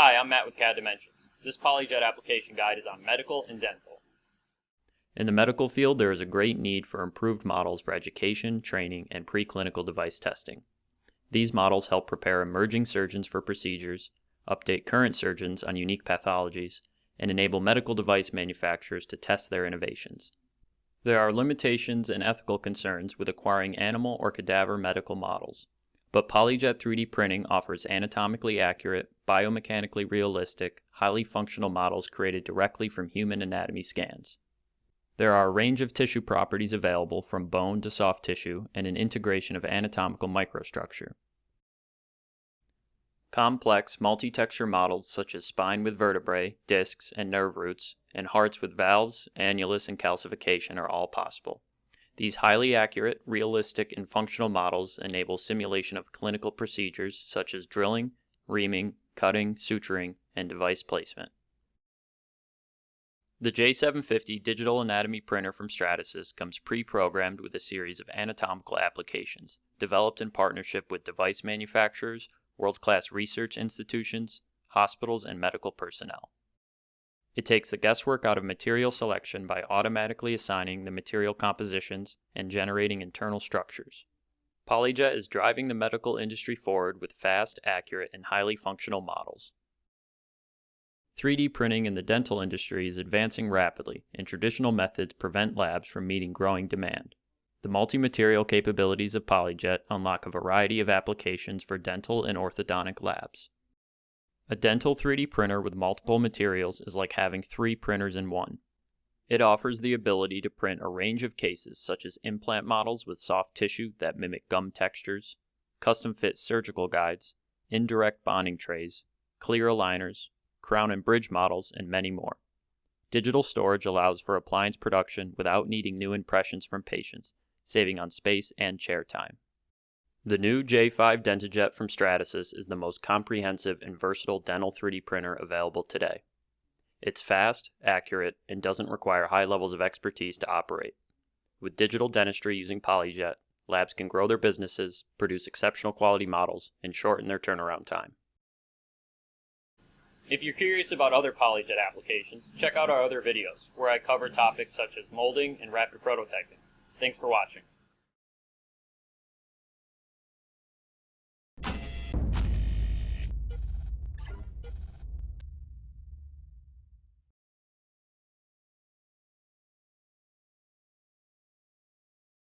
Hi, I'm Matt with CADimensions. This Polyjet application guide is on medical and dental. In the medical field, there is a great need for improved models for education, training, and preclinical device testing. These models help prepare emerging surgeons for procedures, update current surgeons on unique pathologies, and enable medical device manufacturers to test their innovations. There are limitations and ethical concerns with acquiring animal or cadaver medical models, but Polyjet 3D printing offers anatomically accurate, biomechanically realistic, highly functional models created directly from human anatomy scans. There are a range of tissue properties available from bone to soft tissue and an integration of anatomical microstructure. Complex, multi-texture models such as spine with vertebrae, discs, and nerve roots, and hearts with valves, annulus, and calcification are all possible. These highly accurate, realistic, and functional models enable simulation of clinical procedures such as drilling, reaming, cutting, suturing, and device placement. The J750 digital anatomy printer from Stratasys comes pre-programmed with a series of anatomical applications, developed in partnership with device manufacturers, world-class research institutions, hospitals, and medical personnel. It takes the guesswork out of material selection by automatically assigning the material compositions and generating internal structures. Polyjet is driving the medical industry forward with fast, accurate, and highly functional models. 3D printing in the dental industry is advancing rapidly, and traditional methods prevent labs from meeting growing demand. The multi-material capabilities of Polyjet unlock a variety of applications for dental and orthodontic labs. A dental 3D printer with multiple materials is like having 3 printers in one. It offers the ability to print a range of cases such as implant models with soft tissue that mimic gum textures, custom-fit surgical guides, indirect bonding trays, clear aligners, crown and bridge models, and many more. Digital storage allows for appliance production without needing new impressions from patients, saving on space and chair time. The new J5 DentaJet from Stratasys is the most comprehensive and versatile dental 3D printer available today. It's fast, accurate, and doesn't require high levels of expertise to operate. With digital dentistry using Polyjet, labs can grow their businesses, produce exceptional quality models, and shorten their turnaround time. If you're curious about other Polyjet applications, check out our other videos, where I cover topics such as molding and rapid prototyping. Thanks for watching.